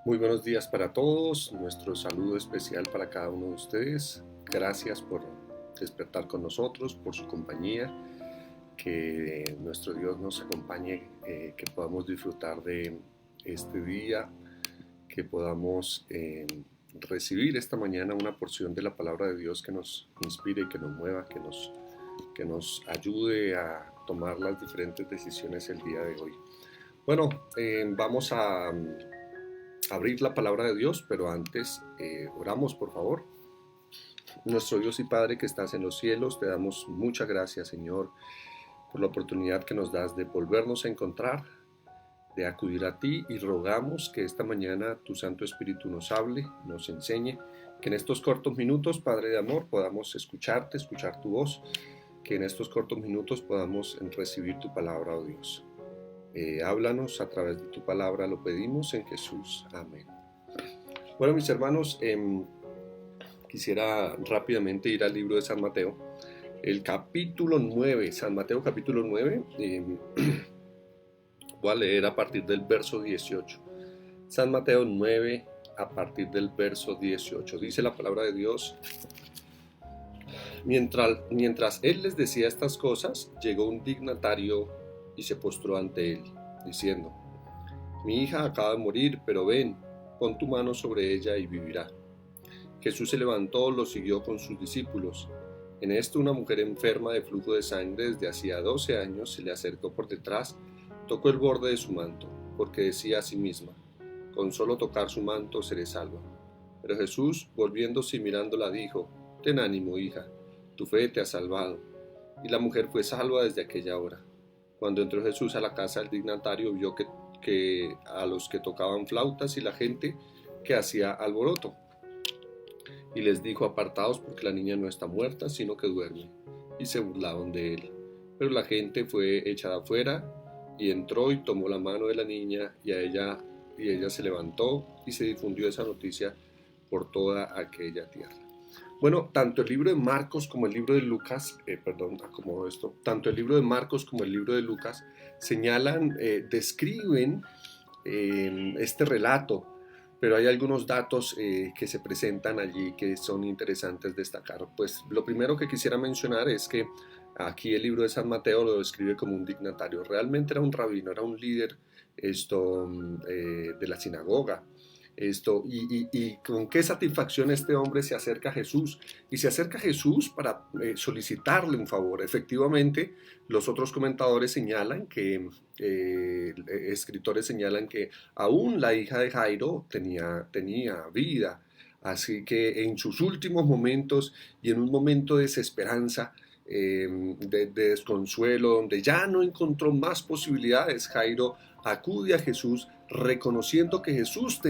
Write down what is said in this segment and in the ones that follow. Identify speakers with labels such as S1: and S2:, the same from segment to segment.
S1: Muy buenos días para todos, nuestro saludo especial para cada uno de ustedes. Gracias por despertar con nosotros, por su compañía, que nuestro Dios nos acompañe, que podamos disfrutar de este día, que podamos recibir esta mañana una porción de la palabra de Dios que nos inspire y que nos mueva, que nos ayude a tomar las diferentes decisiones el día de hoy. Bueno, vamos a abrir la palabra de Dios, pero antes oramos, por favor. Nuestro Dios y Padre que estás en los cielos, te damos muchas gracias, Señor, por la oportunidad que nos das de volvernos a encontrar, de acudir a ti, y rogamos que esta mañana tu Santo Espíritu nos hable, nos enseñe, que en estos cortos minutos, Padre de amor, podamos escucharte, escuchar tu voz, que en estos cortos minutos podamos recibir tu palabra, oh Dios. Háblanos a través de tu palabra, lo pedimos en Jesús. Amén. Bueno, mis hermanos, quisiera rápidamente ir al libro de San Mateo, el capítulo 9, San Mateo capítulo 9, voy a leer a partir del verso 18. San Mateo 9, a partir del verso 18, dice la palabra de Dios: Mientras él les decía estas cosas, llegó un dignatario y se postró ante él, diciendo: Mi hija acaba de morir, pero ven, pon tu mano sobre ella y vivirá. Jesús se levantó, lo siguió con sus discípulos. En esto una mujer enferma de flujo de sangre desde hacía 12 años se le acercó por detrás, tocó el borde de su manto, porque decía a sí misma: Con solo tocar su manto seré salva. Pero Jesús, volviéndose y mirándola, dijo: Ten ánimo, hija, tu fe te ha salvado. Y la mujer fue salva desde aquella hora. Cuando entró Jesús a la casa del dignatario, vio que a los que tocaban flautas y la gente que hacía alboroto. Y les dijo: Apartaos, porque la niña no está muerta, sino que duerme. Y se burlaban de él. Pero la gente fue echada afuera, y entró y tomó la mano de la niña, y ella se levantó, y se difundió esa noticia por toda aquella tierra. Bueno, tanto el libro de Marcos como el libro de Lucas, tanto el libro de Marcos como el libro de Lucas señalan, describen este relato, pero hay algunos datos que se presentan allí que son interesantes destacar. Pues lo primero que quisiera mencionar es que aquí el libro de San Mateo lo describe como un dignatario. Realmente era un rabino, era un líder de la sinagoga. Y con qué satisfacción este hombre se acerca a Jesús, y se acerca a Jesús para solicitarle un favor. Efectivamente, los otros comentadores señalan que, escritores señalan que aún la hija de Jairo tenía vida, así que en sus últimos momentos y en un momento de desesperanza, de desconsuelo, donde ya no encontró más posibilidades, Jairo acude a Jesús reconociendo que Jesús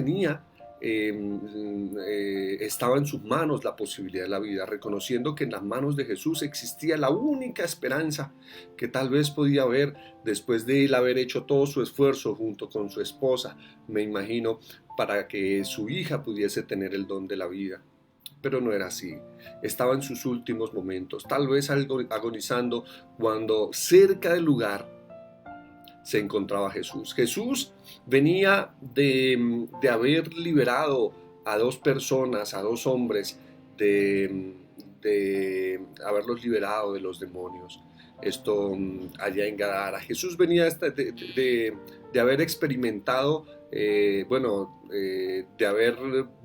S1: estaba en sus manos la posibilidad de la vida, reconociendo que en las manos de Jesús existía la única esperanza que tal vez podía haber después de él haber hecho todo su esfuerzo junto con su esposa, me imagino, para que su hija pudiese tener el don de la vida. Pero no era así. Estaba en sus últimos momentos, tal vez agonizando, cuando cerca del lugar se encontraba Jesús. Jesús venía de haber liberado a dos personas, a dos hombres, de haberlos liberado de los demonios. Allá en Gadara. Jesús venía de haber experimentado, de haber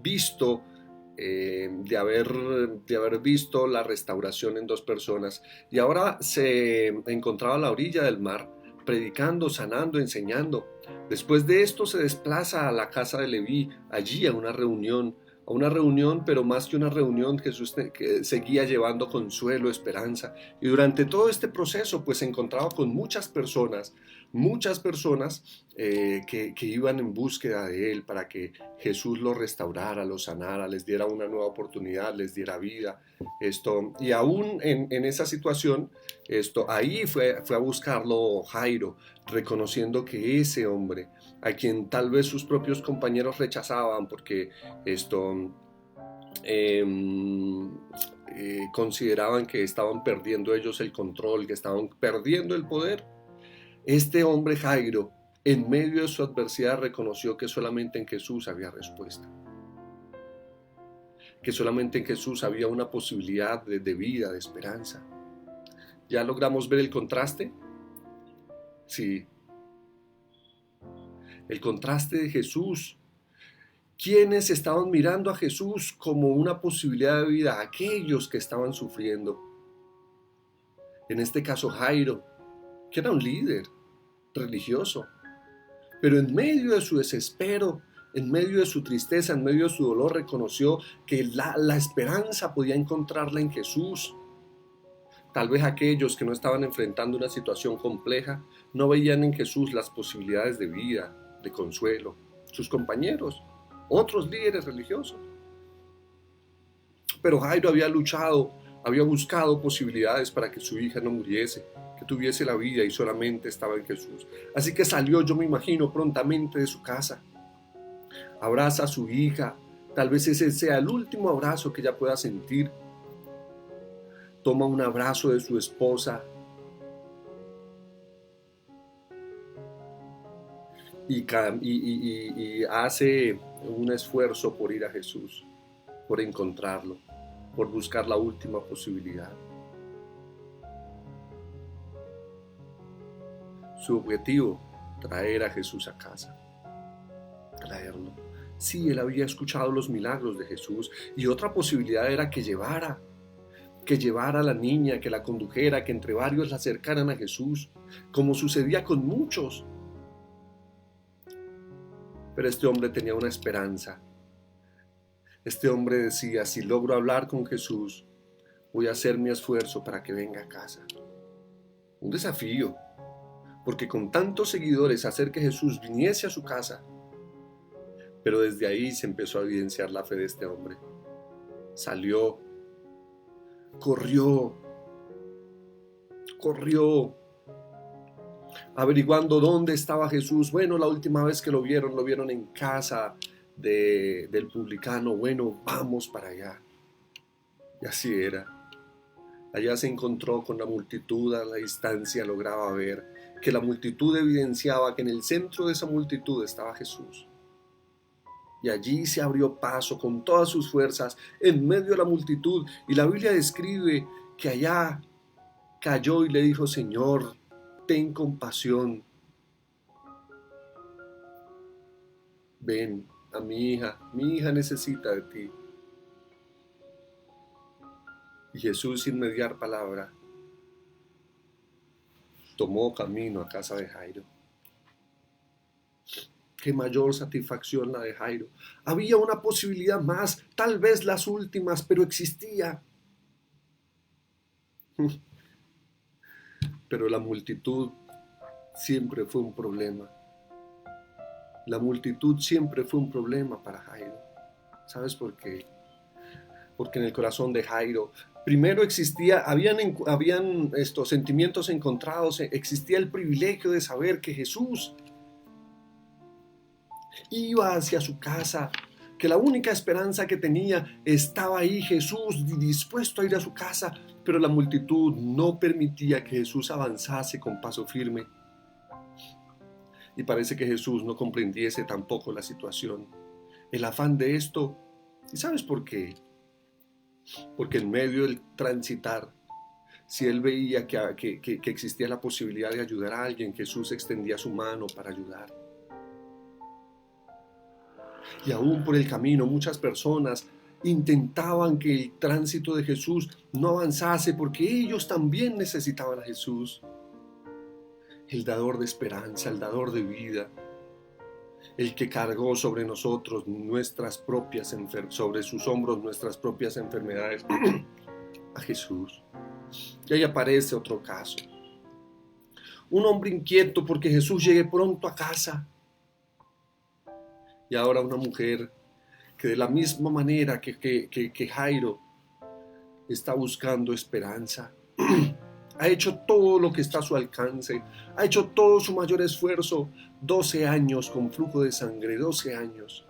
S1: visto de haber visto la restauración en dos personas, y ahora se encontraba a la orilla del mar, predicando, sanando, enseñando. Después de esto se desplaza a la casa de Leví, allí a una reunión, pero más que una reunión, Jesús seguía llevando consuelo, esperanza, y durante todo este proceso pues se encontraba con muchas personas que iban en búsqueda de él, para que Jesús los restaurara, los sanara, les diera una nueva oportunidad, les diera vida. Y aún en esa situación, ahí fue a buscarlo Jairo, reconociendo que ese hombre, a quien tal vez sus propios compañeros rechazaban porque consideraban que estaban perdiendo ellos el control, que estaban perdiendo el poder, este hombre Jairo En medio de su adversidad reconoció que solamente en Jesús había respuesta, que solamente en Jesús había una posibilidad de vida, de esperanza. ¿Ya logramos ver el contraste? Sí, el contraste de Jesús. ¿Quiénes estaban mirando a Jesús como una posibilidad de vida? Aquellos que estaban sufriendo. En este caso Jairo, que era un líder religioso, pero en medio de su desespero, en medio de su tristeza, en medio de su dolor, reconoció que la esperanza podía encontrarla en Jesús. Tal vez aquellos que no estaban enfrentando una situación compleja no veían en Jesús las posibilidades de vida, de consuelo. Sus compañeros, otros líderes religiosos. Pero Jairo había luchado, había buscado posibilidades para que su hija no muriese, que tuviese la vida y solamente estaba en Jesús. Así que salió, yo me imagino, prontamente de su casa. Abraza a su hija, tal vez ese sea el último abrazo que ella pueda sentir. Toma un abrazo de su esposa y hace un esfuerzo por ir a Jesús, por encontrarlo, por buscar la última posibilidad. Su objetivo, traer a Jesús a casa, traerlo. Sí, él había escuchado los milagros de Jesús y otra posibilidad era que llevara a la niña, que la condujera, que entre varios la acercaran a Jesús, como sucedía con muchos. Pero este hombre tenía una esperanza. Este hombre decía, si logro hablar con Jesús, voy a hacer mi esfuerzo para que venga a casa. Un desafío, porque con tantos seguidores hacer que Jesús viniese a su casa. Pero desde ahí se empezó a evidenciar la fe de este hombre. Salió, corrió, averiguando dónde estaba Jesús. Bueno, la última vez que lo vieron en casa del publicano. Bueno, vamos para allá. Y así era. Allá se encontró con la multitud, a la distancia lograba ver que la multitud evidenciaba que en el centro de esa multitud estaba Jesús. Y allí se abrió paso con todas sus fuerzas en medio de la multitud. Y la Biblia describe que allá cayó y le dijo, Señor, ten compasión. Ven a mi hija necesita de ti. Y Jesús, sin mediar palabra, tomó camino a casa de Jairo. Qué mayor satisfacción la de Jairo. Había una posibilidad más, tal vez las últimas, pero existía. Pero la multitud siempre fue un problema. La multitud siempre fue un problema para Jairo. ¿Sabes por qué? Porque en el corazón de Jairo primero habían estos sentimientos encontrados, existía el privilegio de saber que Jesús iba hacia su casa, que la única esperanza que tenía estaba ahí, Jesús dispuesto a ir a su casa, pero la multitud no permitía que Jesús avanzase con paso firme. Y parece que Jesús no comprendiese tampoco la situación, el afán de esto. ¿Y sabes por qué? Porque en medio del transitar, si él veía que existía la posibilidad de ayudar a alguien, Jesús extendía su mano para ayudar. Y aún por el camino muchas personas intentaban que el tránsito de Jesús no avanzase porque ellos también necesitaban a Jesús, el dador de esperanza, el dador de vida, el que cargó sobre nosotros sobre sus hombros nuestras propias enfermedades, a Jesús. Y ahí aparece otro caso. Un hombre inquieto porque Jesús llegue pronto a casa. Y ahora una mujer que de la misma manera que Jairo está buscando esperanza. Ha hecho todo lo que está a su alcance, ha hecho todo su mayor esfuerzo, 12 años con flujo de sangre, 12 años.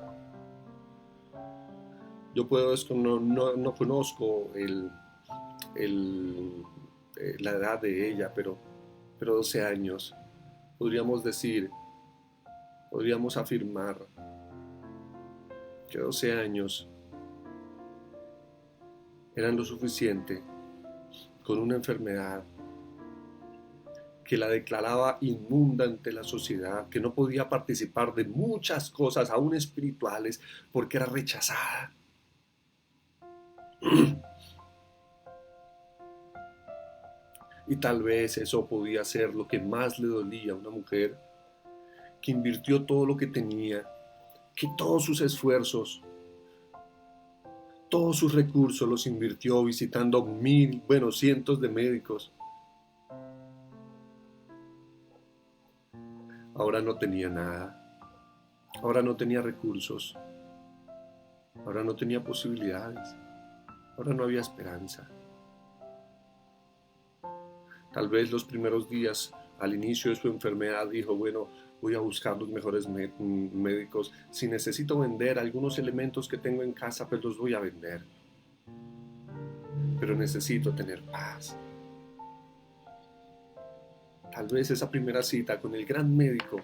S1: Yo no conozco la edad de ella, pero 12 años, podríamos decir podríamos afirmar que 12 años eran lo suficiente con una enfermedad que la declaraba inmunda ante la sociedad, que no podía participar de muchas cosas, aún espirituales, porque era rechazada. Y tal vez eso podía ser lo que más le dolía a una mujer que invirtió todo lo que tenía, que todos sus esfuerzos, todos sus recursos los invirtió visitando cientos de médicos. Ahora no tenía nada, ahora no tenía recursos, ahora no tenía posibilidades, ahora no había esperanza. Tal vez los primeros días, al inicio de su enfermedad, dijo, bueno, voy a buscar los mejores médicos. Si necesito vender algunos elementos que tengo en casa, pues los voy a vender. Pero necesito tener paz. Tal vez esa primera cita con el gran médico,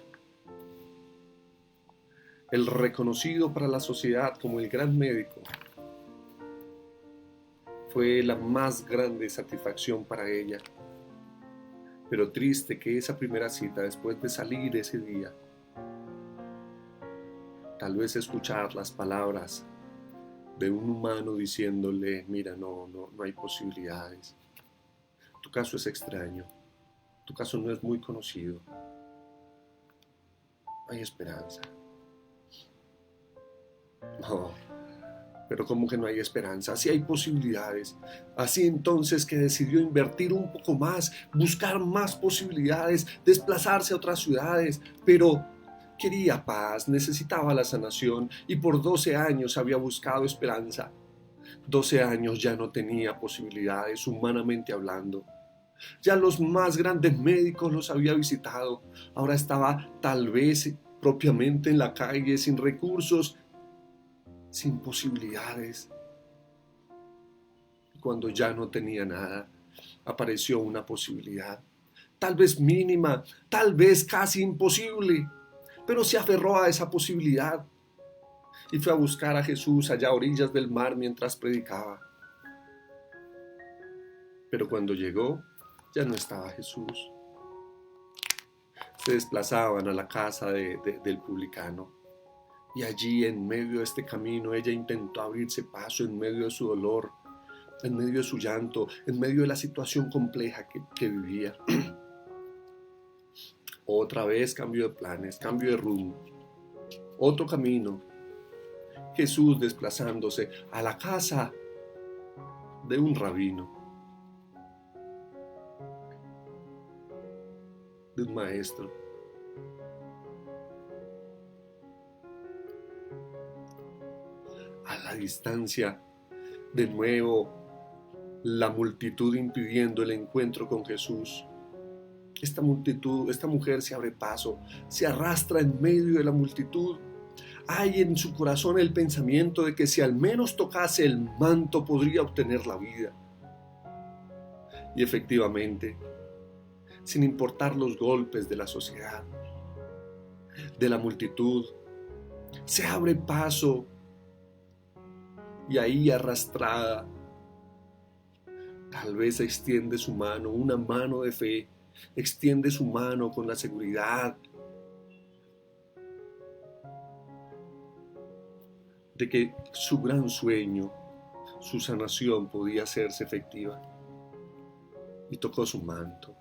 S1: el reconocido para la sociedad como el gran médico, fue la más grande satisfacción para ella. Pero triste que esa primera cita, después de salir ese día, tal vez escuchar las palabras de un humano diciéndole, mira, no hay posibilidades. Tu caso es extraño, tu caso no es muy conocido, no hay esperanza. No, pero ¿cómo que no hay esperanza? Sí hay posibilidades. Así entonces que decidió invertir un poco más, buscar más posibilidades, desplazarse a otras ciudades, pero quería paz, necesitaba la sanación y por 12 años había buscado esperanza. 12 años ya no tenía posibilidades, humanamente hablando. Ya los más grandes médicos los había visitado. Ahora estaba tal vez propiamente en la calle, sin recursos, sin posibilidades. Cuando ya no tenía nada, apareció una posibilidad, tal vez mínima, tal vez casi imposible, pero se aferró a esa posibilidad y fue a buscar a Jesús allá a orillas del mar mientras predicaba. Pero cuando llegó, ya no estaba Jesús. Se desplazaban a la casa del publicano. Y allí, en medio de este camino, ella intentó abrirse paso en medio de su dolor, en medio de su llanto, en medio de la situación compleja que vivía. Otra vez cambio de planes, cambio de rumbo, otro camino. Jesús desplazándose a la casa de un rabino, de un maestro. A la distancia, de nuevo, la multitud impidiendo el encuentro con Jesús. Esta multitud, esta mujer se abre paso, se arrastra en medio de la multitud. Hay en su corazón el pensamiento de que si al menos tocase el manto podría obtener la vida. Y efectivamente, sin importar los golpes de la sociedad, de la multitud, se abre paso y ahí arrastrada, tal vez extiende su mano, una mano de fe, extiende su mano con la seguridad de que su gran sueño, su sanación podía hacerse efectiva. Y tocó su manto.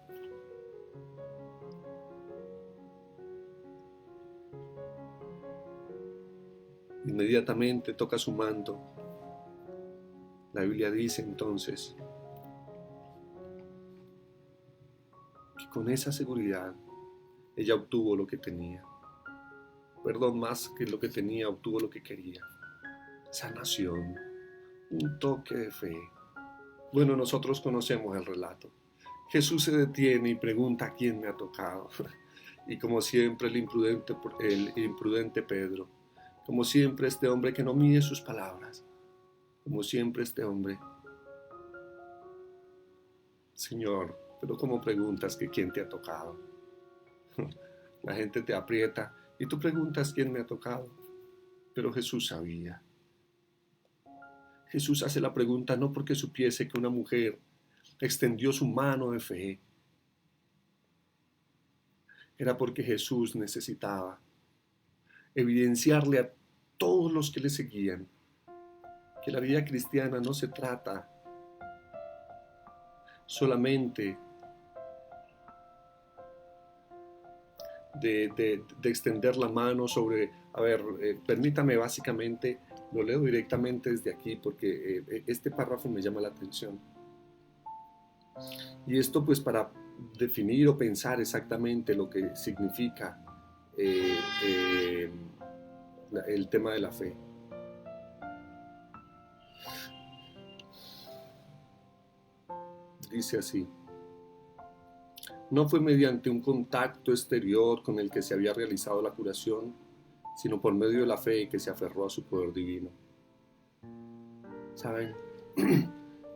S1: Inmediatamente toca su manto. La Biblia dice entonces que con esa seguridad ella obtuvo lo que tenía. Perdón, más que lo que tenía, obtuvo lo que quería. Sanación, un toque de fe. Bueno, nosotros conocemos el relato. Jesús se detiene y pregunta a quién me ha tocado. Y como siempre el imprudente Pedro, como siempre este hombre que no mide sus palabras, como siempre este hombre, Señor, pero ¿cómo preguntas que quién te ha tocado? La gente te aprieta Y tú preguntas quién me ha tocado, pero Jesús sabía. Jesús hace la pregunta no porque supiese que una mujer extendió su mano de fe, era porque Jesús necesitaba evidenciarle a todos los que le seguían que la vida cristiana no se trata solamente de extender la mano sobre, permítame básicamente, lo leo directamente desde aquí porque este párrafo me llama la atención. Y esto pues para definir o pensar exactamente lo que significa el tema de la fe. Dice así: no fue mediante un contacto exterior con el que se había realizado la curación, sino por medio de la fe que se aferró a su poder divino. ¿Saben?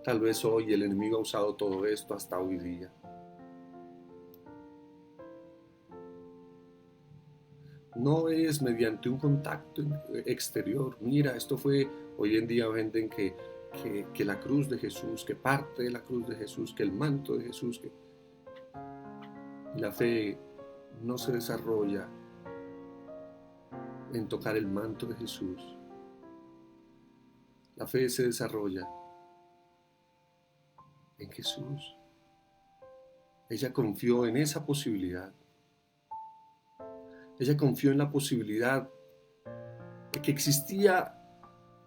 S1: Tal vez hoy el enemigo ha usado todo esto hasta hoy día. No es mediante un contacto exterior. Mira, esto fue, hoy en día venden que la cruz de Jesús, que parte de la cruz de Jesús, que el manto de Jesús, que la fe no se desarrolla en tocar el manto de Jesús. La fe se desarrolla en Jesús. Ella confió en esa posibilidad. Ella confió en la posibilidad de que existía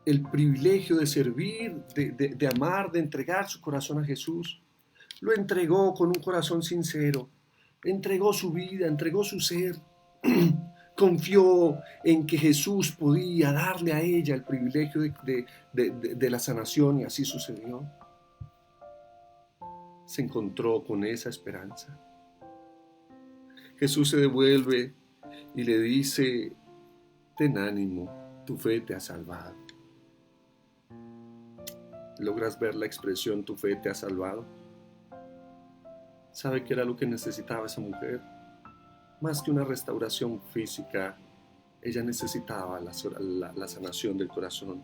S1: el privilegio de servir, de amar, de entregar su corazón a Jesús. Lo entregó con un corazón sincero. Entregó su vida, entregó su ser. Confió en que Jesús podía darle a ella el privilegio de la sanación, y así sucedió. Se encontró con esa esperanza. Jesús se devuelve y le dice: ten ánimo, tu fe te ha salvado. ¿Logras ver la expresión tu fe te ha salvado? ¿Sabe qué era lo que necesitaba esa mujer? Más que una restauración física, ella necesitaba la sanación del corazón.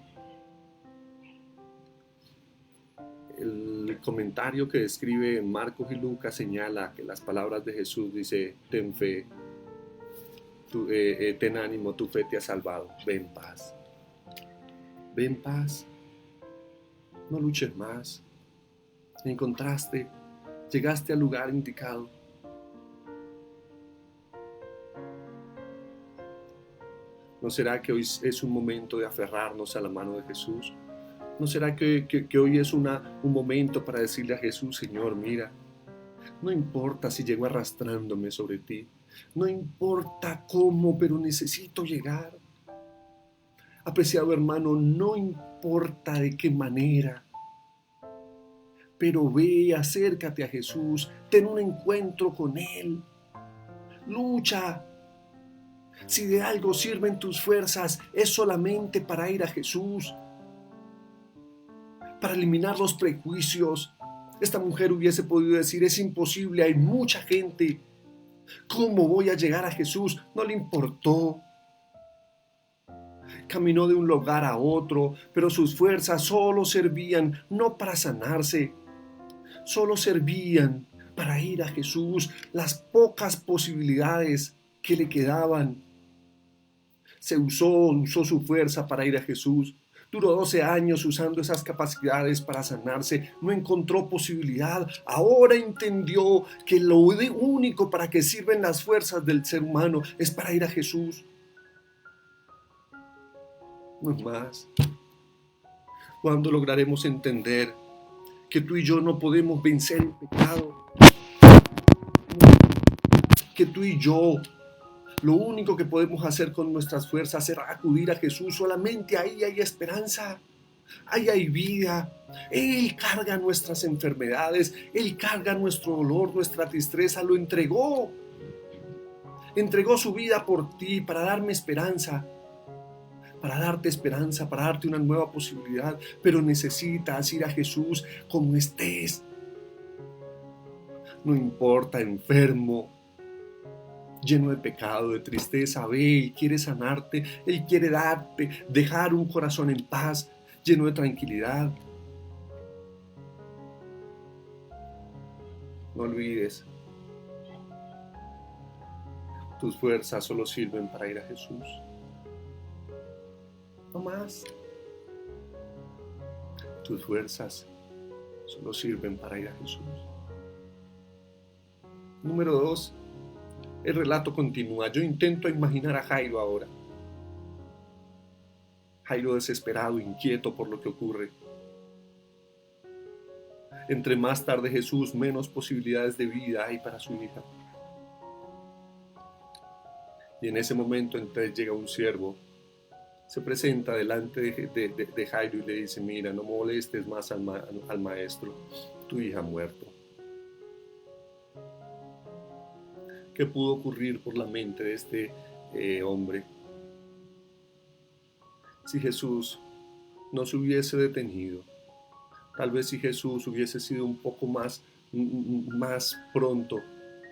S1: El comentario que describe Marcos y Lucas señala que las palabras de Jesús dice: ten fe, ten ánimo, tu fe te ha salvado, ve en paz. Ve en paz, no luches más. Encontraste, llegaste al lugar indicado. ¿No será que hoy es un momento de aferrarnos a la mano de Jesús? ¿No será que hoy es un momento para decirle a Jesús: Señor, mira, no importa si llego arrastrándome sobre ti, no importa cómo, pero necesito llegar. Apreciado hermano, no importa de qué manera, pero ve, acércate a Jesús, ten un encuentro con Él, lucha. Si de algo sirven tus fuerzas, es solamente para ir a Jesús, para eliminar los prejuicios. Esta mujer hubiese podido decir: es imposible, hay mucha gente, ¿cómo voy a llegar a Jesús? No le importó. Caminó de un lugar a otro, pero sus fuerzas solo servían no para sanarse, solo servían para ir a Jesús. Las pocas posibilidades que le quedaban, usó su fuerza para ir a Jesús. Duró 12 años usando esas capacidades para sanarse. No encontró posibilidad. Ahora entendió que lo único para que sirven las fuerzas del ser humano es para ir a Jesús. No es más. ¿Cuándo lograremos entender que tú y yo no podemos vencer el pecado? Que tú y yo lo único que podemos hacer con nuestras fuerzas es acudir a Jesús. Solamente ahí hay esperanza, ahí hay vida. Él carga nuestras enfermedades, Él carga nuestro dolor, nuestra tristeza. Lo entregó su vida por ti para darme esperanza, para darte esperanza, para darte una nueva posibilidad. Pero necesitas ir a Jesús como estés. No importa, enfermo, lleno de pecado, de tristeza. Ve, Él quiere sanarte, Él quiere darte, dejar un corazón en paz, lleno de tranquilidad. No olvides, tus fuerzas solo sirven para ir a Jesús. No más. Tus fuerzas solo sirven para ir a Jesús. Número 2. El relato continúa. Yo intento imaginar a Jairo ahora. Jairo desesperado, inquieto por lo que ocurre. Entre más tarde Jesús, menos posibilidades de vida hay para su hija. Y en ese momento entonces llega un siervo, se presenta delante de Jairo y le dice: mira, no molestes más al maestro, tu hija ha muerto. ¿Qué pudo ocurrir por la mente de este hombre? Si Jesús no se hubiese detenido, tal vez si Jesús hubiese sido un poco más pronto,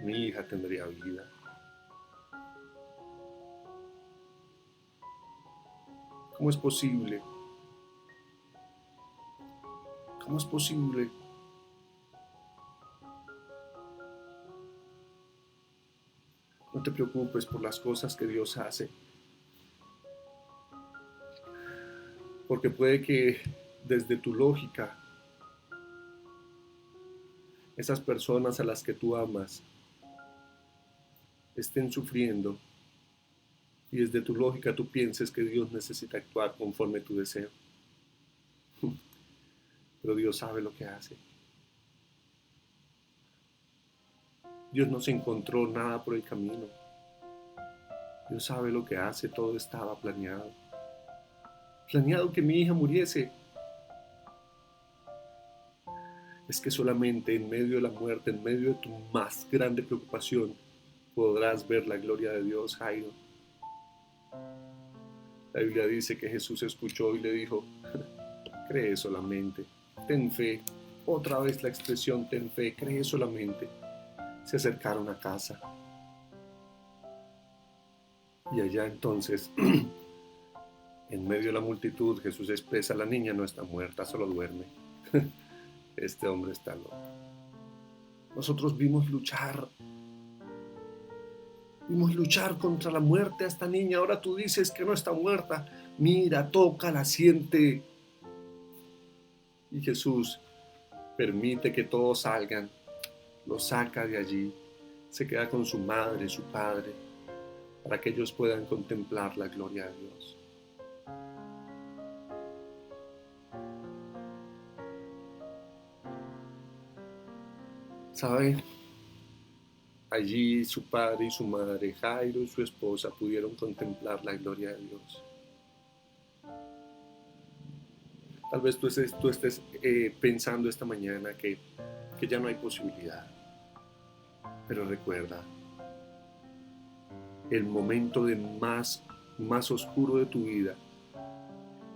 S1: mi hija tendría vida. ¿Cómo es posible? ¿Cómo es posible? No te preocupes por las cosas que Dios hace, porque puede que desde tu lógica, esas personas a las que tú amas estén sufriendo, y desde tu lógica tú pienses que Dios necesita actuar conforme tu deseo. Pero Dios sabe lo que hace. Dios no se encontró nada por el camino. Dios sabe lo que hace, todo estaba planeado. Planeado que mi hija muriese. Es que solamente en medio de la muerte, en medio de tu más grande preocupación, podrás ver la gloria de Dios, Jairo. La Biblia dice que Jesús escuchó y le dijo: cree solamente, ten fe. Otra vez la expresión ten fe, cree solamente. Se acercaron a casa. Y allá entonces, en medio de la multitud, Jesús expresa: la niña no está muerta, solo duerme. Este hombre está loco. Nosotros vimos luchar contra la muerte a esta niña. Ahora tú dices que no está muerta. Mira, tócala, siente. Y Jesús permite que todos salgan, lo saca de allí, se queda con su madre, su padre, para que ellos puedan contemplar la gloria de Dios. ¿Sabe? Allí su padre y su madre, Jairo y su esposa, pudieron contemplar la gloria de Dios. Tal vez tú estés pensando esta mañana que ya no hay posibilidad. Pero recuerda, el momento más oscuro de tu vida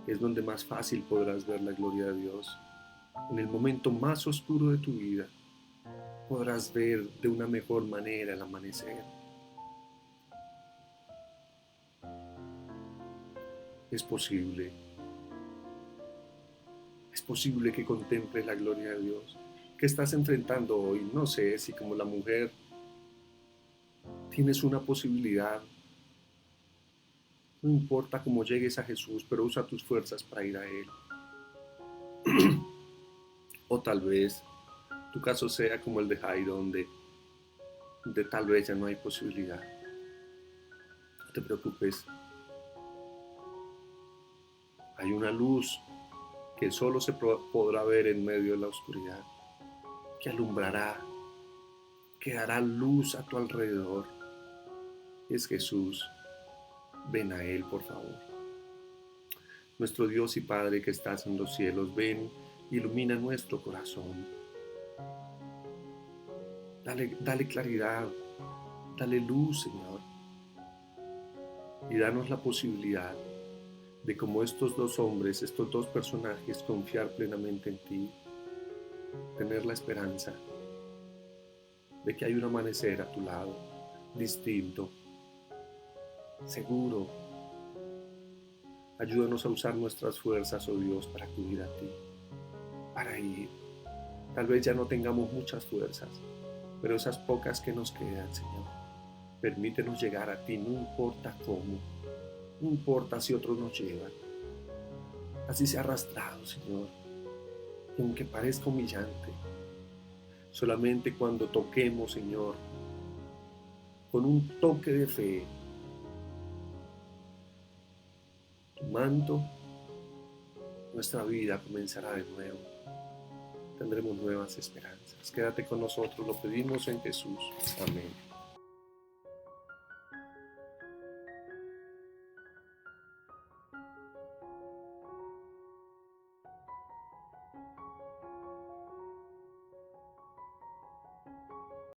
S1: es donde más fácil podrás ver la gloria de Dios. En el momento más oscuro de tu vida podrás ver de una mejor manera el amanecer. Es posible que contemples la gloria de Dios. ¿Qué estás enfrentando hoy? No sé si como la mujer tienes una posibilidad. No importa cómo llegues a Jesús, pero usa tus fuerzas para ir a Él. O tal vez tu caso sea como el de Jairo, donde tal vez ya no hay posibilidad. No te preocupes. Hay una luz que solo se podrá ver en medio de la oscuridad, que alumbrará, que dará luz a tu alrededor. Es Jesús. Ven a Él, por favor. Nuestro Dios y Padre que estás en los cielos, ven, ilumina nuestro corazón. Dale claridad, dale luz, Señor. Y danos la posibilidad de, como estos dos hombres, estos dos personajes, confiar plenamente en ti, tener la esperanza de que hay un amanecer a tu lado, distinto, seguro. Ayúdanos a usar nuestras fuerzas, oh Dios, para acudir a ti, para ir. Tal vez ya no tengamos muchas fuerzas, pero esas pocas que nos quedan, Señor, permítenos llegar a ti, no importa cómo, no importa si otros nos llevan. Así sea arrastrado, Señor, y aunque parezca humillante, solamente cuando toquemos, Señor, con un toque de fe, tu manto, nuestra vida comenzará de nuevo. Tendremos nuevas esperanzas. Quédate con nosotros, lo pedimos en Jesús. Amén.